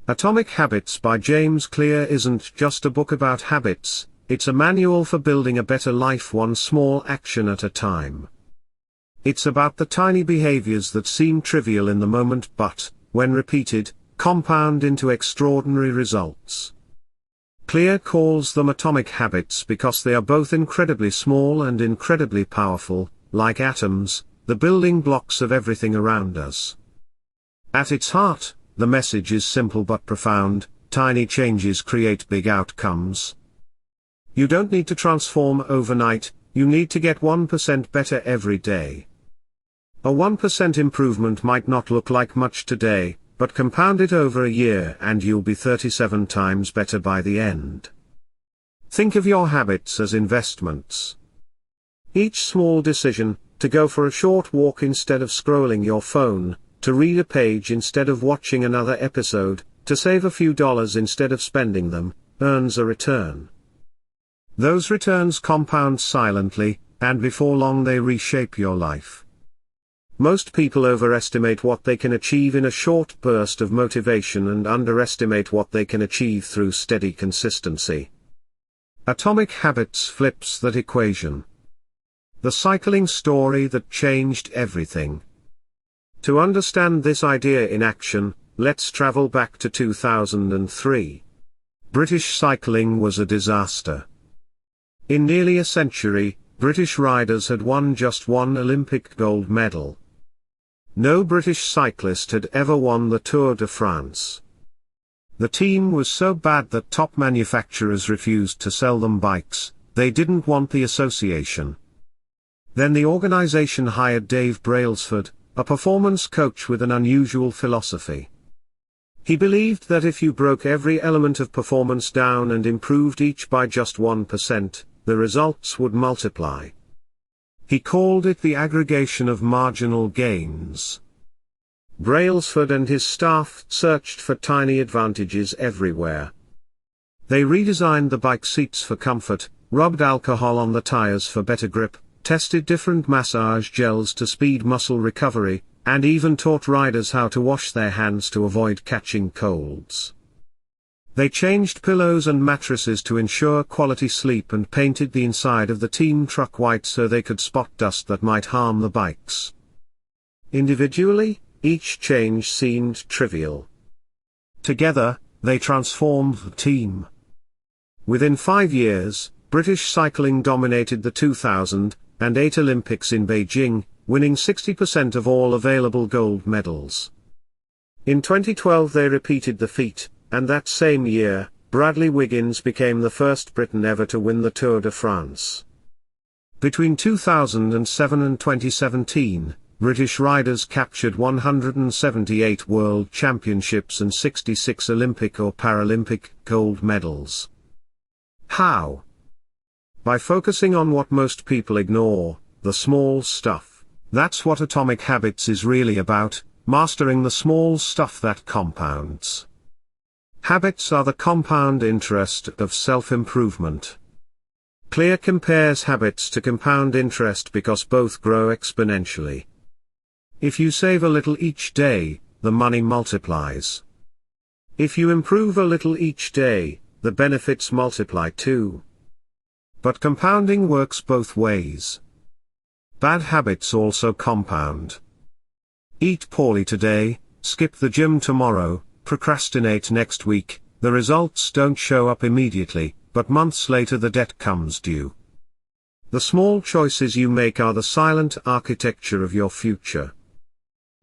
Atomic Habits by James Clear isn't just a book about habits, it's a manual for building a better life one small action at a time. It's about the tiny behaviors that seem trivial in the moment but, when repeated, compound into extraordinary results. Clear calls them atomic habits because they are both incredibly small and incredibly powerful, like atoms, the building blocks of everything around us. At its heart, the message is simple but profound: tiny changes create big outcomes. You don't need to transform overnight, you need to get 1% better every day. A 1% improvement might not look like much today, but compound it over a year and you'll be 37 times better by the end. Think of your habits as investments. Each small decision, to go for a short walk instead of scrolling your phone, to read a page instead of watching another episode, to save a few dollars instead of spending them, earns a return. Those returns compound silently, and before long they reshape your life. Most people overestimate what they can achieve in a short burst of motivation and underestimate what they can achieve through steady consistency. Atomic Habits flips that equation. The cycling story that changed everything. To understand this idea in action, let's travel back to 2003. British cycling was a disaster. In nearly a century, British riders had won just one Olympic gold medal. No British cyclist had ever won the Tour de France. The team was so bad that top manufacturers refused to sell them bikes, they didn't want the association. Then the organization hired Dave Brailsford, a performance coach with an unusual philosophy. He believed that if you broke every element of performance down and improved each by just 1%, the results would multiply. He called it the aggregation of marginal gains. Brailsford and his staff searched for tiny advantages everywhere. They redesigned the bike seats for comfort, rubbed alcohol on the tires for better grip, tested different massage gels to speed muscle recovery, and even taught riders how to wash their hands to avoid catching colds. They changed pillows and mattresses to ensure quality sleep and painted the inside of the team truck white so they could spot dust that might harm the bikes. Individually, each change seemed trivial. Together, they transformed the team. Within 5 years, British cycling dominated the 2008 Olympics in Beijing, winning 60% of all available gold medals. In 2012 they repeated the feat, and that same year, Bradley Wiggins became the first Briton ever to win the Tour de France. Between 2007 and 2017, British riders captured 178 World Championships and 66 Olympic or Paralympic gold medals. How? By focusing on what most people ignore, the small stuff. That's what Atomic Habits is really about, mastering the small stuff that compounds. Habits are the compound interest of self-improvement. Clear compares habits to compound interest because both grow exponentially. If you save a little each day, the money multiplies. If you improve a little each day, the benefits multiply too. But compounding works both ways. Bad habits also compound. Eat poorly today, skip the gym tomorrow, procrastinate next week, the results don't show up immediately, but months later the debt comes due. The small choices you make are the silent architecture of your future.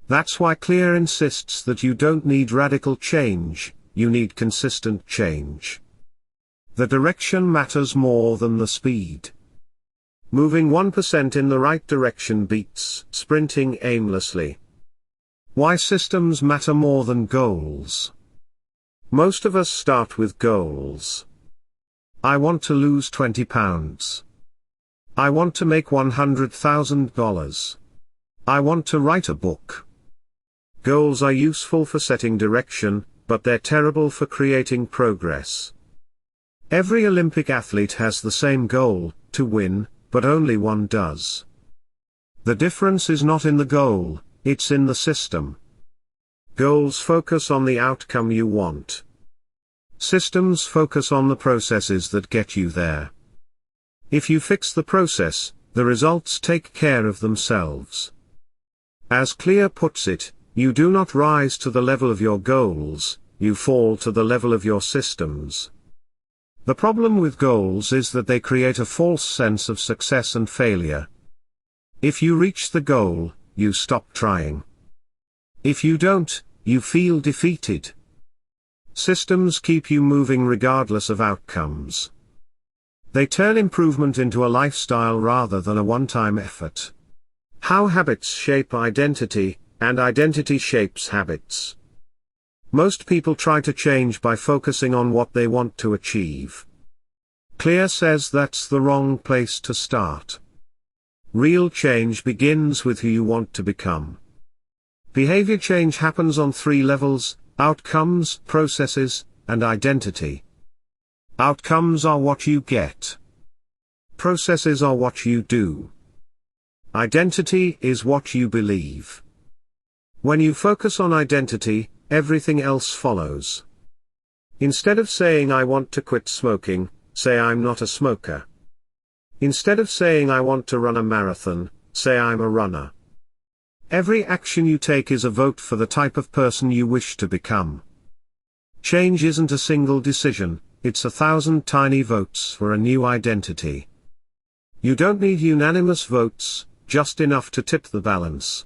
That's why Clear insists that you don't need radical change, you need consistent change. The direction matters more than the speed. Moving 1% in the right direction beats sprinting aimlessly. Why systems matter more than goals. Most of us start with goals. I want to lose 20 pounds. I want to make $100,000. I want to write a book. Goals are useful for setting direction, but they're terrible for creating progress. Every Olympic athlete has the same goal, to win, but only one does. The difference is not in the goal, it's in the system. Goals focus on the outcome you want. Systems focus on the processes that get you there. If you fix the process, the results take care of themselves. As Clear puts it, you do not rise to the level of your goals, you fall to the level of your systems. The problem with goals is that they create a false sense of success and failure. If you reach the goal, you stop trying. If you don't, you feel defeated. Systems keep you moving regardless of outcomes. They turn improvement into a lifestyle rather than a one-time effort. How habits shape identity, and identity shapes habits. Most people try to change by focusing on what they want to achieve. Clear says that's the wrong place to start. Real change begins with who you want to become. Behavior change happens on 3 levels: outcomes, processes, and identity. Outcomes are what you get. Processes are what you do. Identity is what you believe. When you focus on identity, everything else follows. Instead of saying I want to quit smoking, say I'm not a smoker. Instead of saying I want to run a marathon, say I'm a runner. Every action you take is a vote for the type of person you wish to become. Change isn't a single decision, it's 1,000 tiny votes for a new identity. You don't need unanimous votes, just enough to tip the balance.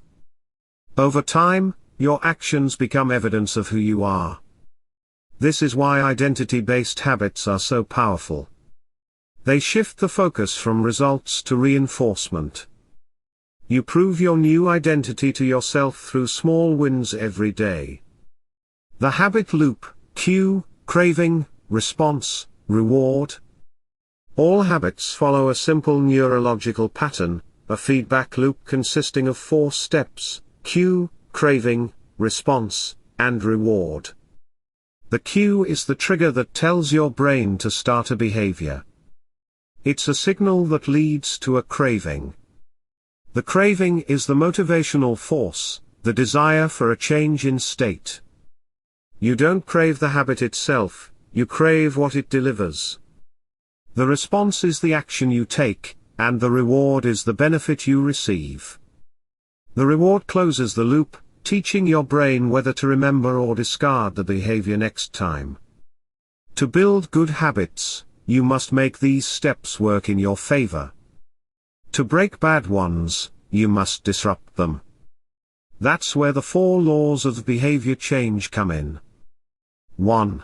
Over time, your actions become evidence of who you are. This is why identity-based habits are so powerful. They shift the focus from results to reinforcement. You prove your new identity to yourself through small wins every day. The habit loop: cue, craving, response, reward. All habits follow a simple neurological pattern, a feedback loop consisting of 4 steps: cue, craving, response, and reward. The cue is the trigger that tells your brain to start a behavior. It's a signal that leads to a craving. The craving is the motivational force, the desire for a change in state. You don't crave the habit itself, you crave what it delivers. The response is the action you take, and the reward is the benefit you receive. The reward closes the loop, teaching your brain whether to remember or discard the behavior next time. To build good habits, you must make these steps work in your favor. To break bad ones, you must disrupt them. That's where the 4 laws of behavior change come in. 1.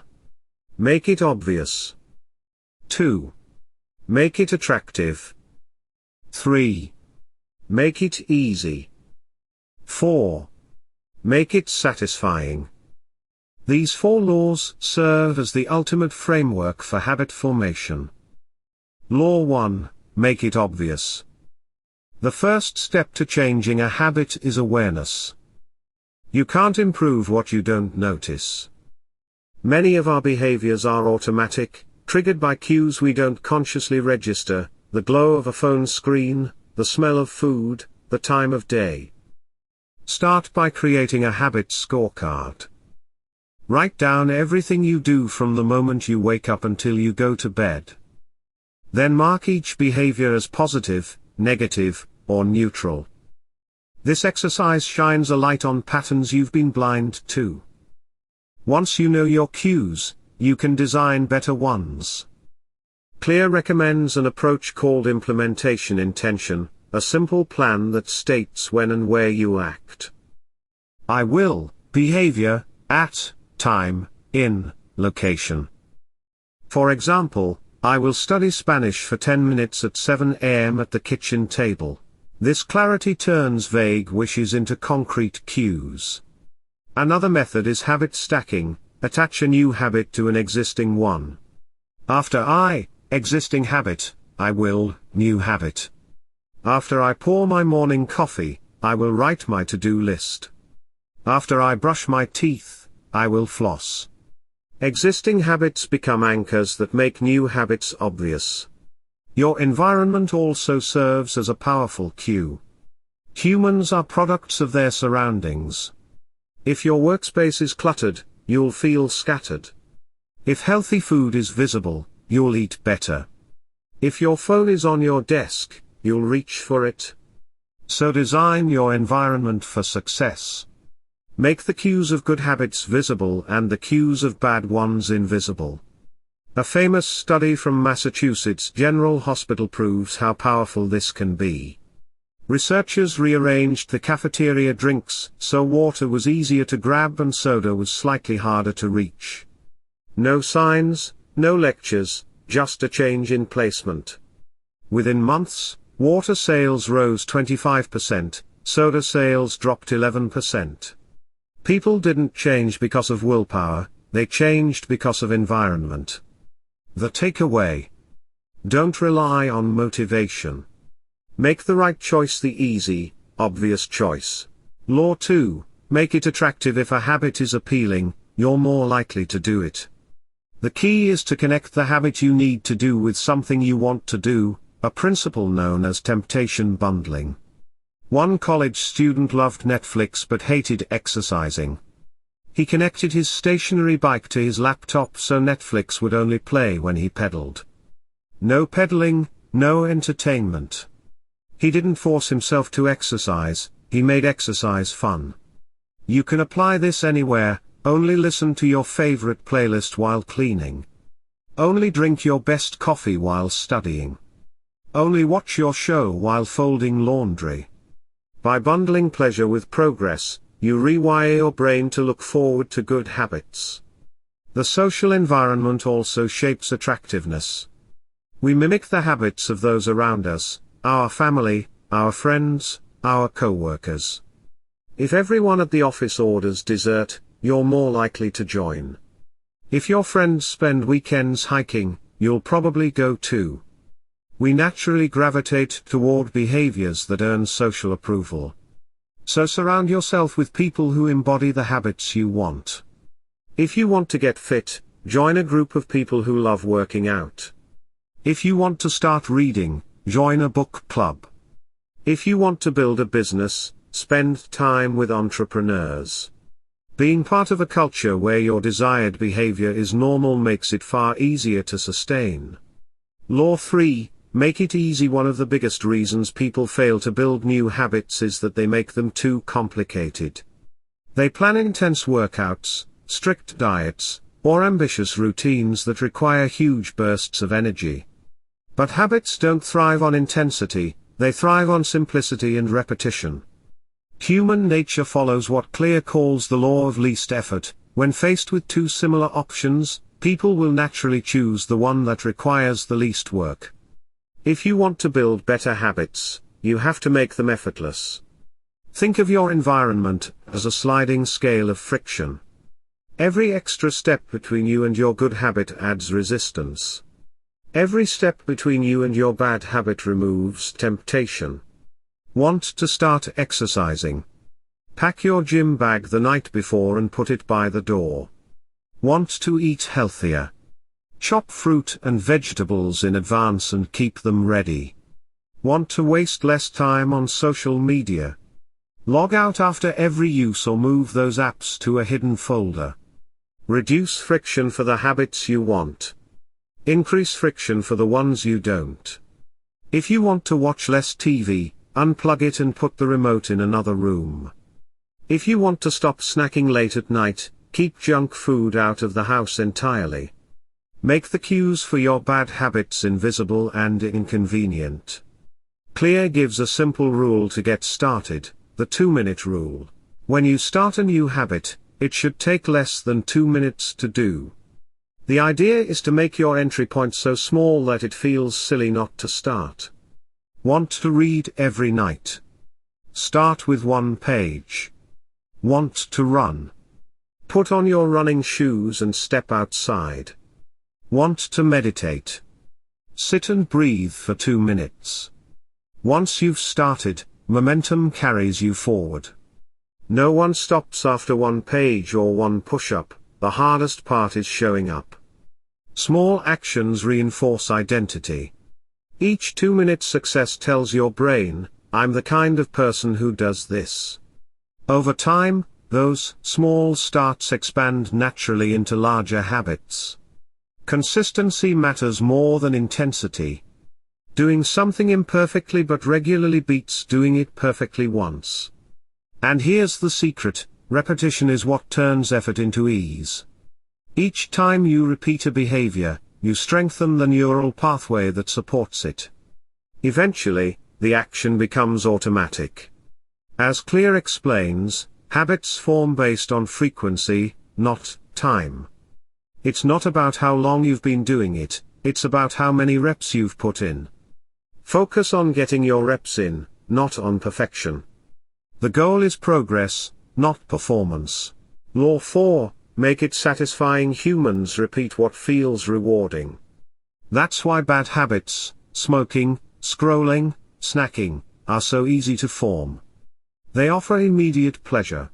Make it obvious. 2. Make it attractive. 3. Make it easy. 4. Make it satisfying. These 4 laws serve as the ultimate framework for habit formation. Law 1, make it obvious. The first step to changing a habit is awareness. You can't improve what you don't notice. Many of our behaviors are automatic, triggered by cues we don't consciously register: the glow of a phone screen, the smell of food, the time of day. Start by creating a habit scorecard. Write down everything you do from the moment you wake up until you go to bed. Then mark each behavior as positive, negative, or neutral. This exercise shines a light on patterns you've been blind to. Once you know your cues, you can design better ones. Clear recommends an approach called implementation intention, a simple plan that states when and where you act. I will, behavior, at, time, in, location. For example, I will study Spanish for 10 minutes at 7 a.m. at the kitchen table. This clarity turns vague wishes into concrete cues. Another method is habit stacking: attach a new habit to an existing one. After I, existing habit, I will, new habit. After I pour my morning coffee, I will write my to-do list. After I brush my teeth, I will floss. Existing habits become anchors that make new habits obvious. Your environment also serves as a powerful cue. Humans are products of their surroundings. If your workspace is cluttered, you'll feel scattered. If healthy food is visible, you'll eat better. If your phone is on your desk, you'll reach for it. So design your environment for success. Make the cues of good habits visible and the cues of bad ones invisible. A famous study from Massachusetts General Hospital proves how powerful this can be. Researchers rearranged the cafeteria drinks so water was easier to grab and soda was slightly harder to reach. No signs, no lectures, just a change in placement. Within months, water sales rose 25%, soda sales dropped 11%. People didn't change because of willpower, they changed because of environment. The takeaway: don't rely on motivation. Make the right choice the easy, obvious choice. Law 2, make it attractive. If a habit is appealing, you're more likely to do it. The key is to connect the habit you need to do with something you want to do, a principle known as temptation bundling. One college student loved Netflix but hated exercising. He connected his stationary bike to his laptop so Netflix would only play when he pedaled. No pedaling, no entertainment. He didn't force himself to exercise, he made exercise fun. You can apply this anywhere. Only listen to your favorite playlist while cleaning. Only drink your best coffee while studying. Only watch your show while folding laundry. By bundling pleasure with progress, you rewire your brain to look forward to good habits. The social environment also shapes attractiveness. We mimic the habits of those around us, our family, our friends, our co-workers. If everyone at the office orders dessert, you're more likely to join. If your friends spend weekends hiking, you'll probably go too. We naturally gravitate toward behaviors that earn social approval. So surround yourself with people who embody the habits you want. If you want to get fit, join a group of people who love working out. If you want to start reading, join a book club. If you want to build a business, spend time with entrepreneurs. Being part of a culture where your desired behavior is normal makes it far easier to sustain. Law 3, make it easy. One of the biggest reasons people fail to build new habits is that they make them too complicated. They plan intense workouts, strict diets, or ambitious routines that require huge bursts of energy. But habits don't thrive on intensity, they thrive on simplicity and repetition. Human nature follows what Clear calls the law of least effort. When faced with two similar options, people will naturally choose the one that requires the least work. If you want to build better habits, you have to make them effortless. Think of your environment as a sliding scale of friction. Every extra step between you and your good habit adds resistance. Every step between you and your bad habit removes temptation. Want to start exercising? Pack your gym bag the night before and put it by the door. Want to eat healthier? Chop fruit and vegetables in advance and keep them ready. Want to waste less time on social media? Log out after every use or move those apps to a hidden folder. Reduce friction for the habits you want. Increase friction for the ones you don't. If you want to watch less TV, unplug it and put the remote in another room. If you want to stop snacking late at night, keep junk food out of the house entirely. Make the cues for your bad habits invisible and inconvenient. Clear gives a simple rule to get started, the 2-minute rule. When you start a new habit, it should take less than 2 minutes to do. The idea is to make your entry point so small that it feels silly not to start. Want to read every night? Start with 1 page. Want to run? Put on your running shoes and step outside. Want to meditate? Sit and breathe for 2 minutes. Once you've started, momentum carries you forward. No one stops after 1 page or 1 push-up, the hardest part is showing up. Small actions reinforce identity. Each 2-minute success tells your brain, I'm the kind of person who does this. Over time, those small starts expand naturally into larger habits. Consistency matters more than intensity. Doing something imperfectly but regularly beats doing it perfectly once. And here's the secret: repetition is what turns effort into ease. Each time you repeat a behavior, you strengthen the neural pathway that supports it. Eventually, the action becomes automatic. As Clear explains, habits form based on frequency, not time. It's not about how long you've been doing it, it's about how many reps you've put in. Focus on getting your reps in, not on perfection. The goal is progress, not performance. Law 4, make it satisfying. Humans repeat what feels rewarding. That's why bad habits, smoking, scrolling, snacking, are so easy to form. They offer immediate pleasure.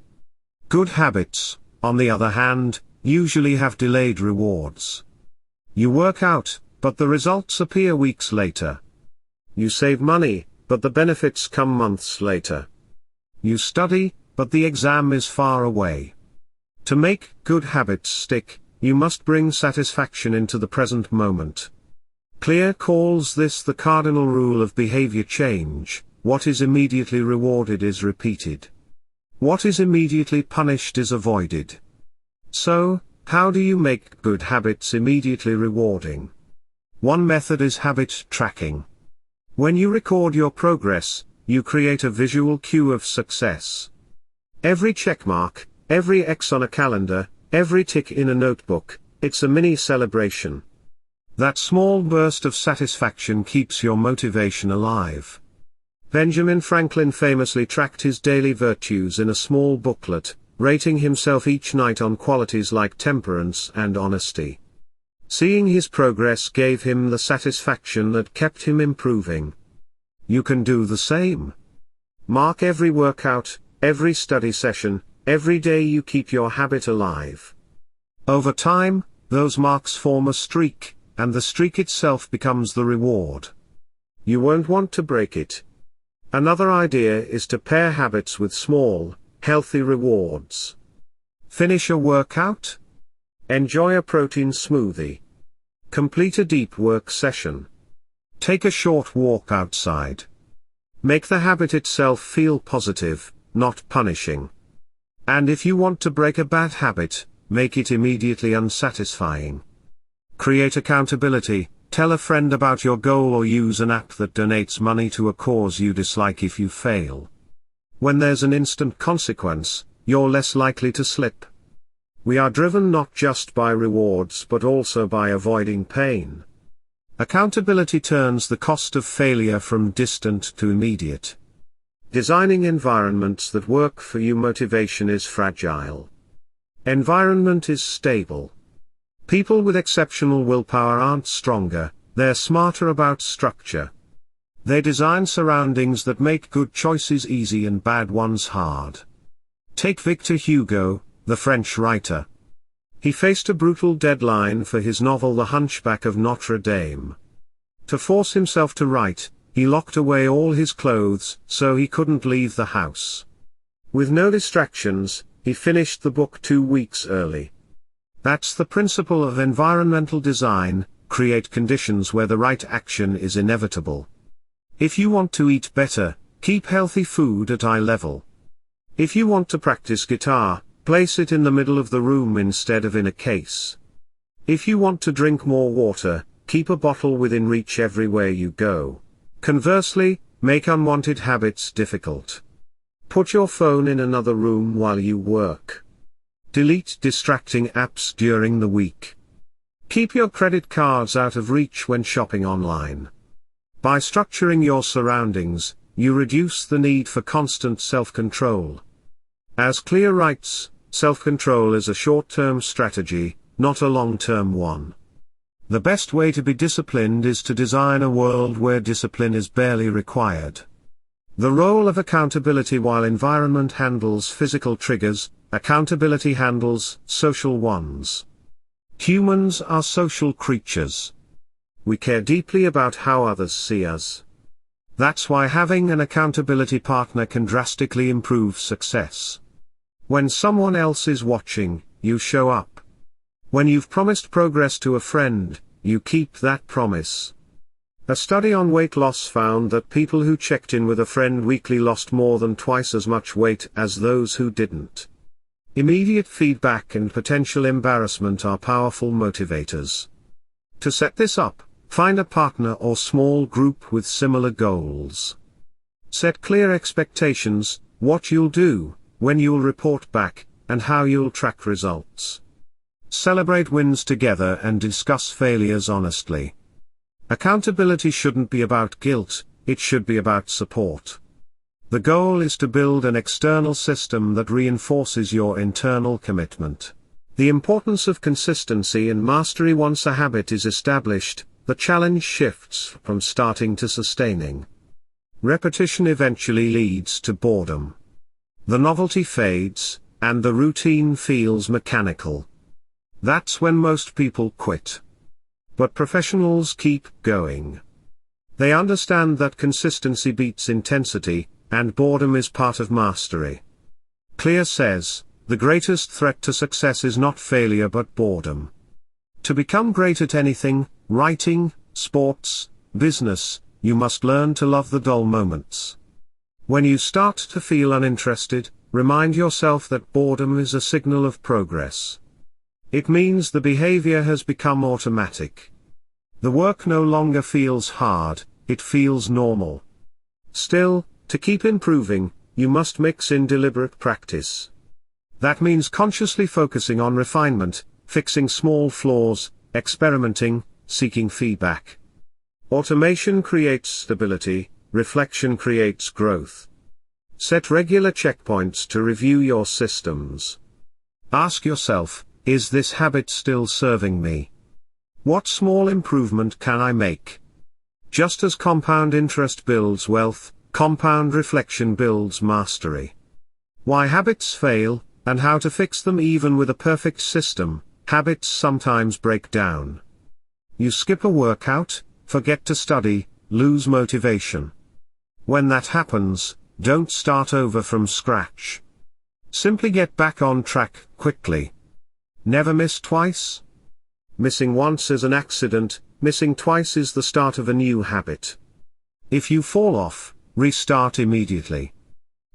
Good habits, on the other hand, usually have delayed rewards. You work out, but the results appear weeks later. You save money, but the benefits come months later. You study, but the exam is far away. To make good habits stick, you must bring satisfaction into the present moment. Clear calls this the cardinal rule of behavior change: what is immediately rewarded is repeated. What is immediately punished is avoided. So, how do you make good habits immediately rewarding? One method is habit tracking. When you record your progress, you create a visual cue of success. Every checkmark, every X on a calendar, every tick in a notebook, it's a mini celebration. That small burst of satisfaction keeps your motivation alive. Benjamin Franklin famously tracked his daily virtues in a small booklet, rating himself each night on qualities like temperance and honesty. Seeing his progress gave him the satisfaction that kept him improving. You can do the same. Mark every workout, every study session, every day you keep your habit alive. Over time, those marks form a streak, and the streak itself becomes the reward. You won't want to break it. Another idea is to pair habits with small, healthy rewards. Finish a workout? Enjoy a protein smoothie. Complete a deep work session. Take a short walk outside. Make the habit itself feel positive, not punishing. And if you want to break a bad habit, make it immediately unsatisfying. Create accountability. Tell a friend about your goal or use an app that donates money to a cause you dislike if you fail. When there's an instant consequence, you're less likely to slip. We are driven not just by rewards but also by avoiding pain. Accountability turns the cost of failure from distant to immediate. Designing environments that work for you. Motivation is fragile. Environment is stable. People with exceptional willpower aren't stronger, they're smarter about structure. They design surroundings that make good choices easy and bad ones hard. Take Victor Hugo, the French writer. He faced a brutal deadline for his novel The Hunchback of Notre Dame. To force himself to write, he locked away all his clothes so he couldn't leave the house. With no distractions, he finished the book 2 weeks early. That's the principle of environmental design: create conditions where the right action is inevitable. If you want to eat better, keep healthy food at eye level. If you want to practice guitar, place it in the middle of the room instead of in a case. If you want to drink more water, keep a bottle within reach everywhere you go. Conversely, make unwanted habits difficult. Put your phone in another room while you work. Delete distracting apps during the week. Keep your credit cards out of reach when shopping online. By structuring your surroundings, you reduce the need for constant self-control. As Clear writes, self-control is a short-term strategy, not a long-term one. The best way to be disciplined is to design a world where discipline is barely required. The role of accountability: while environment handles physical triggers, accountability handles social ones. Humans are social creatures. We care deeply about how others see us. That's why having an accountability partner can drastically improve success. When someone else is watching, you show up. When you've promised progress to a friend, you keep that promise. A study on weight loss found that people who checked in with a friend weekly lost more than twice as much weight as those who didn't. Immediate feedback and potential embarrassment are powerful motivators. To set this up, find a partner or small group with similar goals. Set clear expectations, what you'll do, when you'll report back, and how you'll track results. Celebrate wins together and discuss failures honestly. Accountability shouldn't be about guilt, it should be about support. The goal is to build an external system that reinforces your internal commitment. The importance of consistency and mastery. Once a habit is established, the challenge shifts from starting to sustaining. Repetition eventually leads to boredom. The novelty fades, and the routine feels mechanical. That's when most people quit. But professionals keep going. They understand that consistency beats intensity, and boredom is part of mastery. Clear says, the greatest threat to success is not failure but boredom. To become great at anything, writing, sports, business, you must learn to love the dull moments. When you start to feel uninterested, remind yourself that boredom is a signal of progress. It means the behavior has become automatic. The work no longer feels hard, it feels normal. Still, to keep improving, you must mix in deliberate practice. That means consciously focusing on refinement, fixing small flaws, experimenting, seeking feedback. Automation creates stability, reflection creates growth. Set regular checkpoints to review your systems. Ask yourself, is this habit still serving me? What small improvement can I make? Just as compound interest builds wealth, compound reflection builds mastery. Why habits fail, and how to fix them. Even with a perfect system, habits sometimes break down. You skip a workout, forget to study, lose motivation. When that happens, don't start over from scratch. Simply get back on track quickly. Never miss twice. Missing once is an accident, missing twice is the start of a new habit. If you fall off, restart immediately.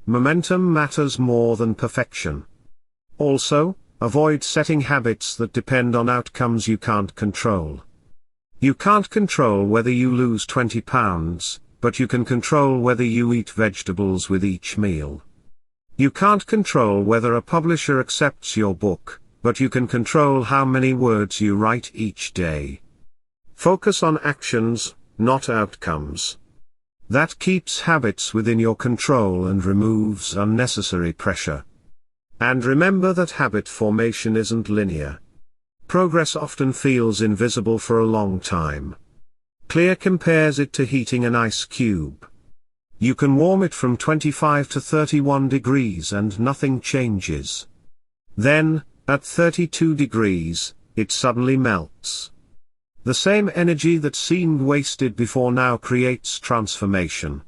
Momentum matters more than perfection. Also, avoid setting habits that depend on outcomes you can't control. You can't control whether you lose 20 pounds, but you can control whether you eat vegetables with each meal. You can't control whether a publisher accepts your book, but you can control how many words you write each day. Focus on actions, not outcomes. That keeps habits within your control and removes unnecessary pressure. And remember that habit formation isn't linear. Progress often feels invisible for a long time. Clear compares it to heating an ice cube. You can warm it from 25 to 31 degrees and nothing changes. Then, at 32 degrees, it suddenly melts. The same energy that seemed wasted before now creates transformation.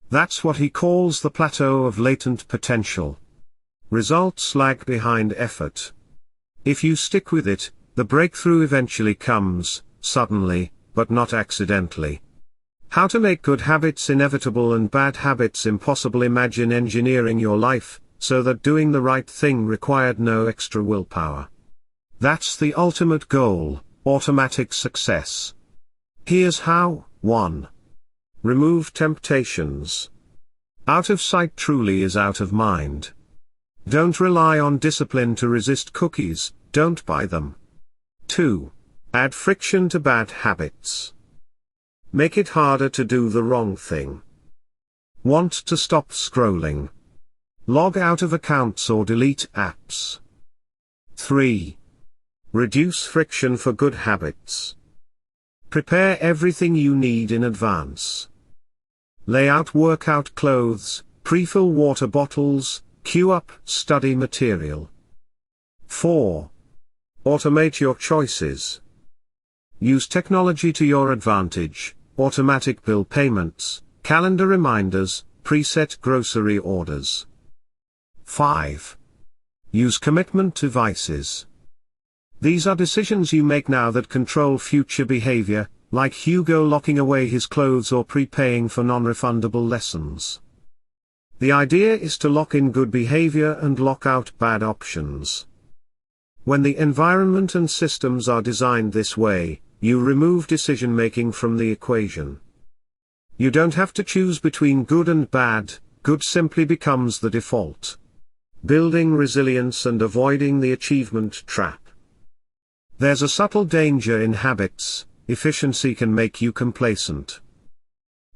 That's what he calls the plateau of latent potential. Results lag behind effort. If you stick with it, the breakthrough eventually comes, suddenly, but not accidentally. How to make good habits inevitable and bad habits impossible. Imagine engineering your life, so that doing the right thing required no extra willpower. That's the ultimate goal, automatic success. Here's how. 1. Remove temptations. Out of sight truly is out of mind. Don't rely on discipline to resist cookies, don't buy them. 2. Add friction to bad habits. Make it harder to do the wrong thing. Want to stop scrolling? Log out of accounts or delete apps. 3. Reduce friction for good habits. Prepare everything you need in advance. Lay out workout clothes, pre-fill water bottles, queue up study material. 4. Automate your choices. Use technology to your advantage, automatic bill payments, calendar reminders, preset grocery orders. 5. Use commitment to vices. These are decisions you make now that control future behavior, like Hugo locking away his clothes or prepaying for non-refundable lessons. The idea is to lock in good behavior and lock out bad options. When the environment and systems are designed this way, you remove decision-making from the equation. You don't have to choose between good and bad, good simply becomes the default. Building resilience and avoiding the achievement trap. There's a subtle danger in habits. Efficiency can make you complacent.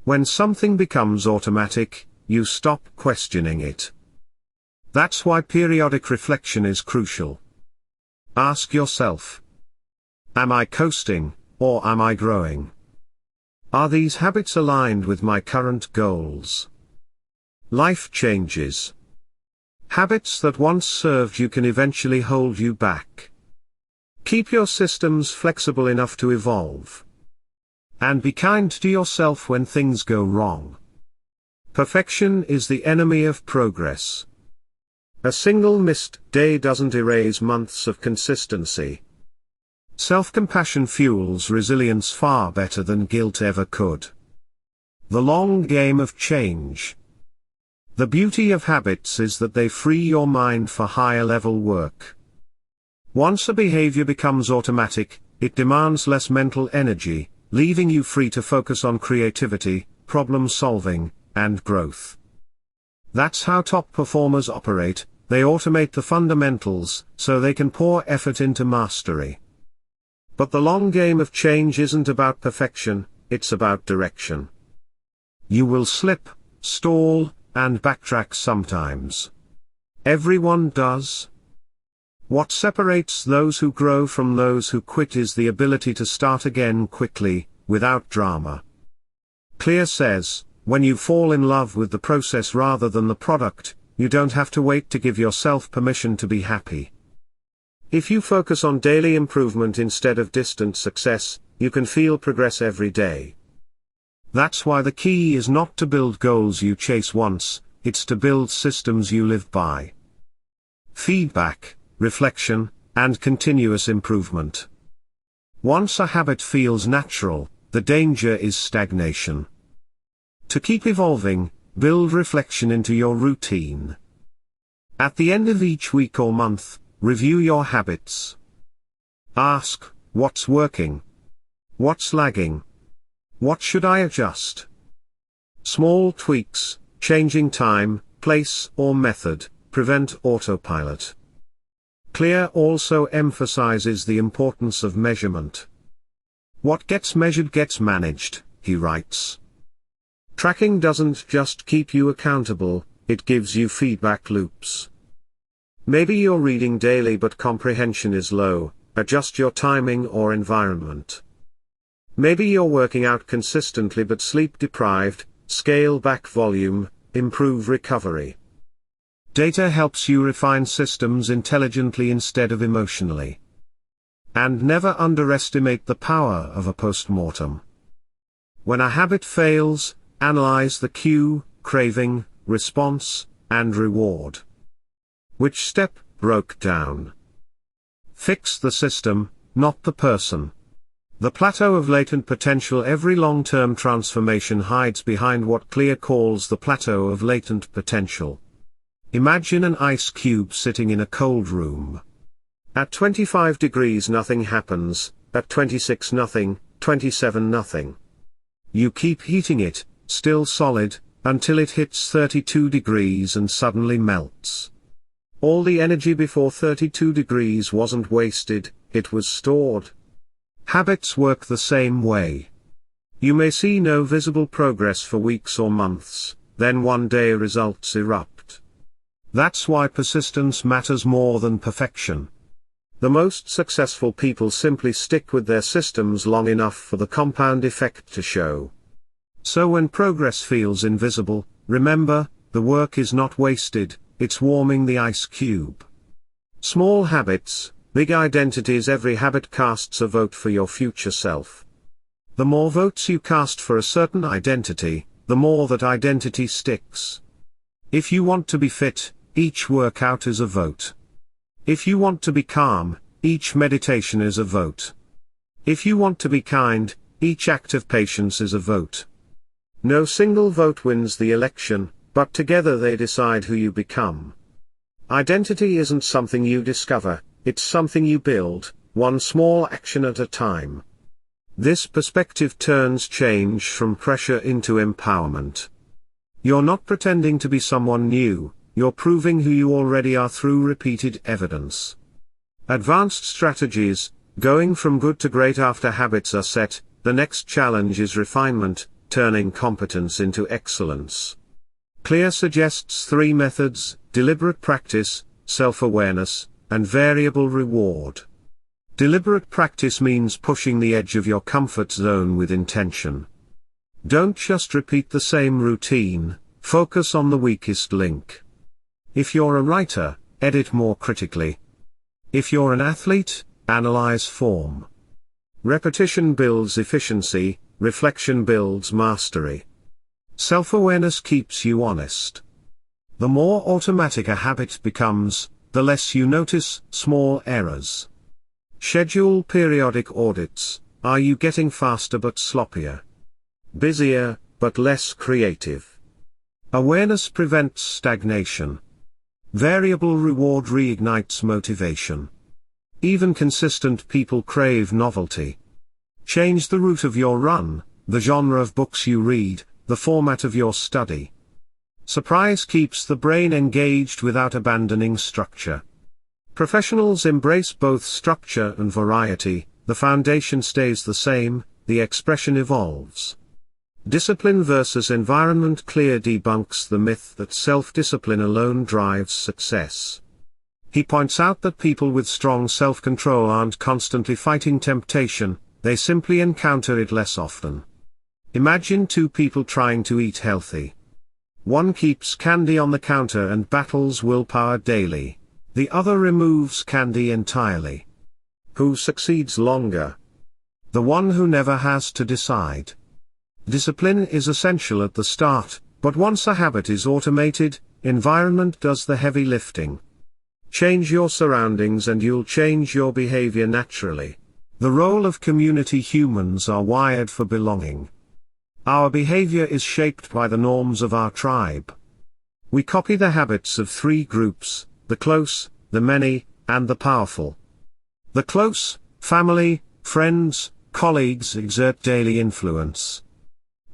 When something becomes automatic, you stop questioning it. That's why periodic reflection is crucial. Ask yourself, am I coasting, or am I growing? Are these habits aligned with my current goals? Life changes. Habits that once served you can eventually hold you back. Keep your systems flexible enough to evolve. And be kind to yourself when things go wrong. Perfection is the enemy of progress. A single missed day doesn't erase months of consistency. Self-compassion fuels resilience far better than guilt ever could. The long game of change. The beauty of habits is that they free your mind for higher-level work. Once a behavior becomes automatic, it demands less mental energy, leaving you free to focus on creativity, problem-solving, and growth. That's how top performers operate. They automate the fundamentals, so they can pour effort into mastery. But the long game of change isn't about perfection, it's about direction. You will slip, stall, and backtrack sometimes. Everyone does. What separates those who grow from those who quit is the ability to start again quickly, without drama. Clear says, when you fall in love with the process rather than the product, you don't have to wait to give yourself permission to be happy. If you focus on daily improvement instead of distant success, you can feel progress every day. That's why the key is not to build goals you chase once, it's to build systems you live by. Feedback, reflection, and continuous improvement. Once a habit feels natural, the danger is stagnation. To keep evolving, build reflection into your routine. At the end of each week or month, review your habits. Ask, what's working? What's lagging? What should I adjust? Small tweaks, changing time, place, or method, prevent autopilot. Clear also emphasizes the importance of measurement. What gets measured gets managed, he writes. Tracking doesn't just keep you accountable, it gives you feedback loops. Maybe you're reading daily but comprehension is low, adjust your timing or environment. Maybe you're working out consistently but sleep deprived, scale back volume, improve recovery. Data helps you refine systems intelligently instead of emotionally. And never underestimate the power of a post-mortem. When a habit fails, analyze the cue, craving, response, and reward. Which step broke down? Fix the system, not the person. The plateau of latent potential. Every long-term transformation hides behind what Clear calls the plateau of latent potential. Imagine an ice cube sitting in a cold room. At 25 degrees nothing happens, at 26 nothing, 27 nothing. You keep heating it, still solid, until it hits 32 degrees and suddenly melts. All the energy before 32 degrees wasn't wasted, it was stored. Habits work the same way. You may see no visible progress for weeks or months, then one day results erupt. That's why persistence matters more than perfection. The most successful people simply stick with their systems long enough for the compound effect to show. So when progress feels invisible, remember, the work is not wasted, it's warming the ice cube. Small habits, big identities. Every habit casts a vote for your future self. The more votes you cast for a certain identity, the more that identity sticks. If you want to be fit, each workout is a vote. If you want to be calm, each meditation is a vote. If you want to be kind, each act of patience is a vote. No single vote wins the election, but together they decide who you become. Identity isn't something you discover, it's something you build, one small action at a time. This perspective turns change from pressure into empowerment. You're not pretending to be someone new, you're proving who you already are through repeated evidence. Advanced strategies, going from good to great after habits are set. The next challenge is refinement, turning competence into excellence. Clear suggests 3 methods: deliberate practice, self-awareness, and variable reward. Deliberate practice means pushing the edge of your comfort zone with intention. Don't just repeat the same routine, focus on the weakest link. If you're a writer, edit more critically. If you're an athlete, analyze form. Repetition builds efficiency, reflection builds mastery. Self-awareness keeps you honest. The more automatic a habit becomes, the less you notice small errors. Schedule periodic audits. Are you getting faster but sloppier? Busier, but less creative? Awareness prevents stagnation. Variable reward reignites motivation. Even consistent people crave novelty. Change the route of your run, the genre of books you read, the format of your study. Surprise keeps the brain engaged without abandoning structure. Professionals embrace both structure and variety, the foundation stays the same, the expression evolves. Discipline versus environment. Clear debunks the myth that self-discipline alone drives success. He points out that people with strong self-control aren't constantly fighting temptation, they simply encounter it less often. Imagine 2 people trying to eat healthy. One keeps candy on the counter and battles willpower daily. The other removes candy entirely. Who succeeds longer? The one who never has to decide. Discipline is essential at the start, but once a habit is automated, environment does the heavy lifting. Change your surroundings and you'll change your behavior naturally. The role of community. Humans are wired for belonging. Our behavior is shaped by the norms of our tribe. We copy the habits of 3 groups: the close, the many, and the powerful. The close, family, friends, colleagues, exert daily influence.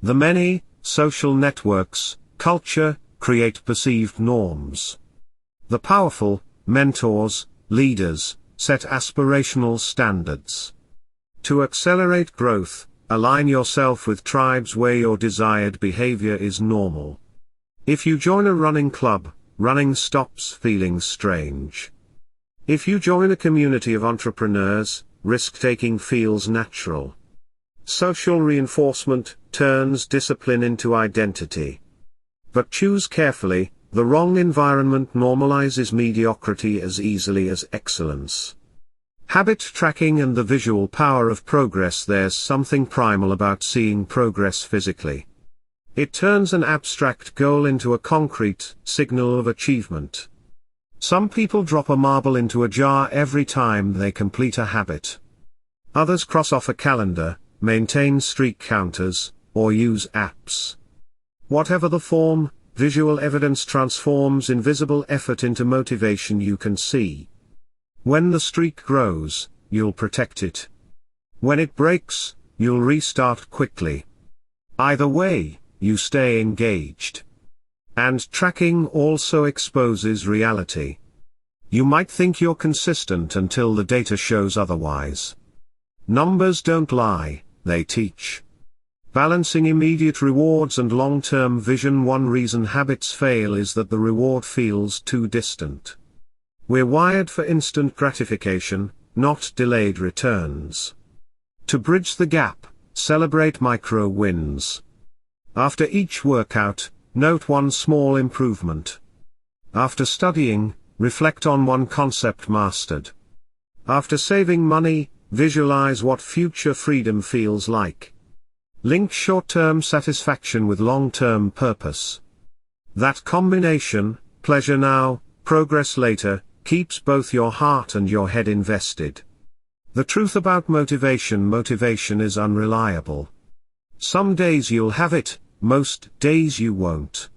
The many, social networks, culture, create perceived norms. The powerful, mentors, leaders, set aspirational standards. To accelerate growth, align yourself with tribes where your desired behavior is normal. If you join a running club, running stops feeling strange. If you join a community of entrepreneurs, risk-taking feels natural. Social reinforcement turns discipline into identity. But choose carefully. The wrong environment normalizes mediocrity as easily as excellence. Habit tracking and the visual power of progress. There's something primal about seeing progress physically. It turns an abstract goal into a concrete signal of achievement. Some people drop a marble into a jar every time they complete a habit. Others cross off a calendar, maintain streak counters, or use apps. Whatever the form, visual evidence transforms invisible effort into motivation you can see. When the streak grows, you'll protect it. When it breaks, you'll restart quickly. Either way, you stay engaged. And tracking also exposes reality. You might think you're consistent until the data shows otherwise. Numbers don't lie, they teach. Balancing immediate rewards and long-term vision. One reason habits fail is that the reward feels too distant. We're wired for instant gratification, not delayed returns. To bridge the gap, celebrate micro wins. After each workout, note one small improvement. After studying, reflect on one concept mastered. After saving money, visualize what future freedom feels like. Link short-term satisfaction with long-term purpose. That combination, pleasure now, progress later, keeps both your heart and your head invested. The truth about motivation is unreliable. Some days you'll have it, most days you won't.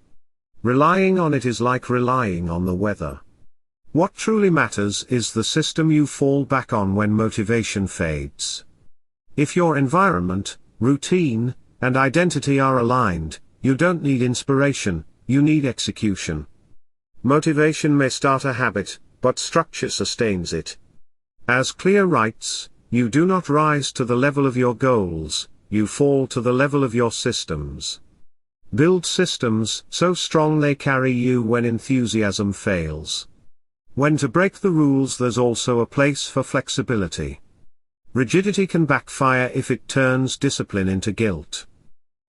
Relying on it is like relying on the weather. What truly matters is the system you fall back on when motivation fades. If your environment, routine, and identity are aligned, you don't need inspiration, you need execution. Motivation may start a habit, but structure sustains it. As Clear writes, you do not rise to the level of your goals, you fall to the level of your systems. Build systems so strong they carry you when enthusiasm fails. When to break the rules, there's also a place for flexibility. Rigidity can backfire if it turns discipline into guilt.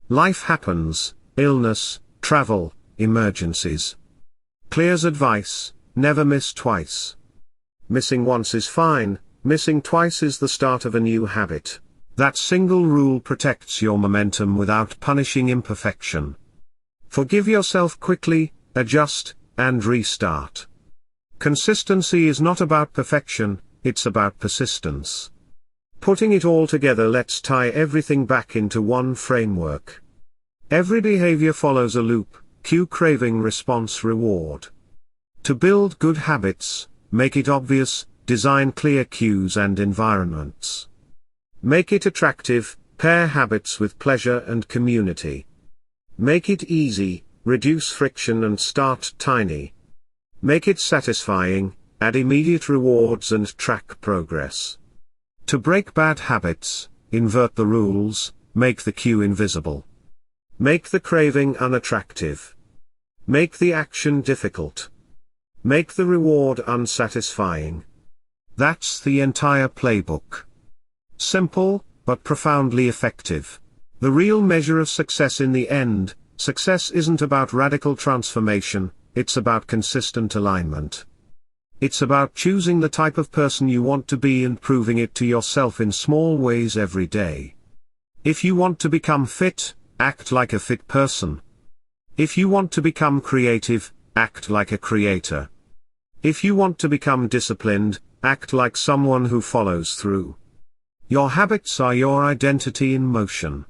Life happens, illness, travel, emergencies. Clear's advice: never miss twice. Missing once is fine, missing twice is the start of a new habit. That single rule protects your momentum without punishing imperfection. Forgive yourself quickly, adjust, and restart. Consistency is not about perfection, it's about persistence. Putting it all together, let's tie everything back into one framework. Every behavior follows a loop: cue, craving, response, reward. To build good habits, make it obvious, design clear cues and environments. Make it attractive, pair habits with pleasure and community. Make it easy, reduce friction and start tiny. Make it satisfying, add immediate rewards and track progress. To break bad habits, invert the rules, make the cue invisible. Make the craving unattractive. Make the action difficult. Make the reward unsatisfying. That's the entire playbook. Simple, but profoundly effective. The real measure of success in the end, success isn't about radical transformation, it's about consistent alignment. It's about choosing the type of person you want to be and proving it to yourself in small ways every day. If you want to become fit, act like a fit person. If you want to become creative, act like a creator. If you want to become disciplined, act like someone who follows through. Your habits are your identity in motion.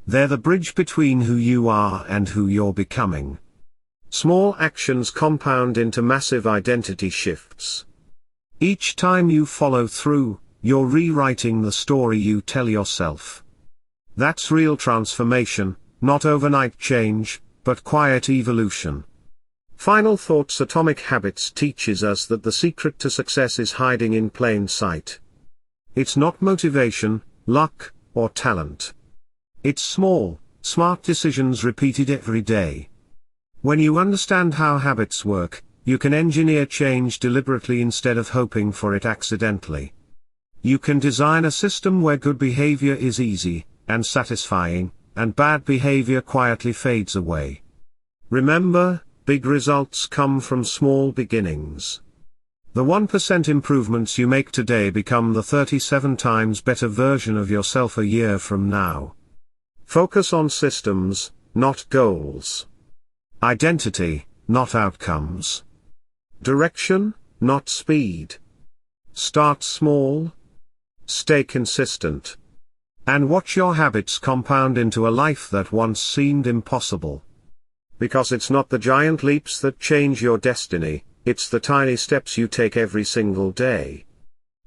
They're the bridge between who you are and who you're becoming. Small actions compound into massive identity shifts. Each time you follow through, you're rewriting the story you tell yourself. That's real transformation, not overnight change, but quiet evolution. Final thoughts: Atomic Habits teaches us that the secret to success is hiding in plain sight. It's not motivation, luck, or talent. It's small, smart decisions repeated every day. When you understand how habits work, you can engineer change deliberately instead of hoping for it accidentally. You can design a system where good behavior is easy and satisfying, and bad behavior quietly fades away. Remember, big results come from small beginnings. The 1% improvements you make today become the 37 times better version of yourself a year from now. Focus on systems, not goals. Identity, not outcomes. Direction, not speed. Start small. Stay consistent. And watch your habits compound into a life that once seemed impossible. Because it's not the giant leaps that change your destiny, it's the tiny steps you take every single day.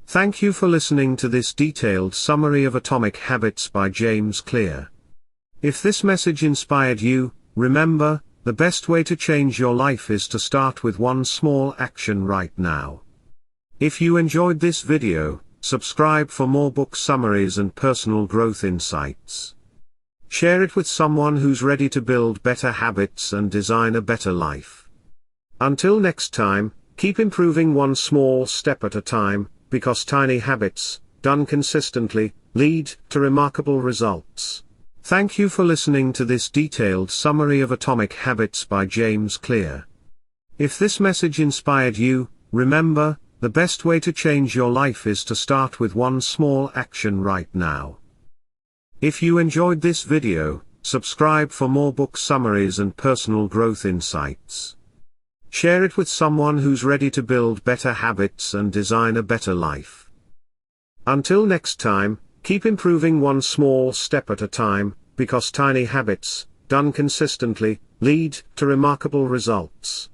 Thank you for listening to this detailed summary of Atomic Habits by James Clear. If this message inspired you, remember, the best way to change your life is to start with one small action right now. If you enjoyed this video, subscribe for more book summaries and personal growth insights. Share it with someone who's ready to build better habits and design a better life. Until next time, keep improving one small step at a time, because tiny habits, done consistently, lead to remarkable results. Thank you for listening to this detailed summary of Atomic Habits by James Clear. If this message inspired you, remember, the best way to change your life is to start with one small action right now. If you enjoyed this video, subscribe for more book summaries and personal growth insights. Share it with someone who's ready to build better habits and design a better life. Until next time, keep improving one small step at a time, because tiny habits, done consistently, lead to remarkable results.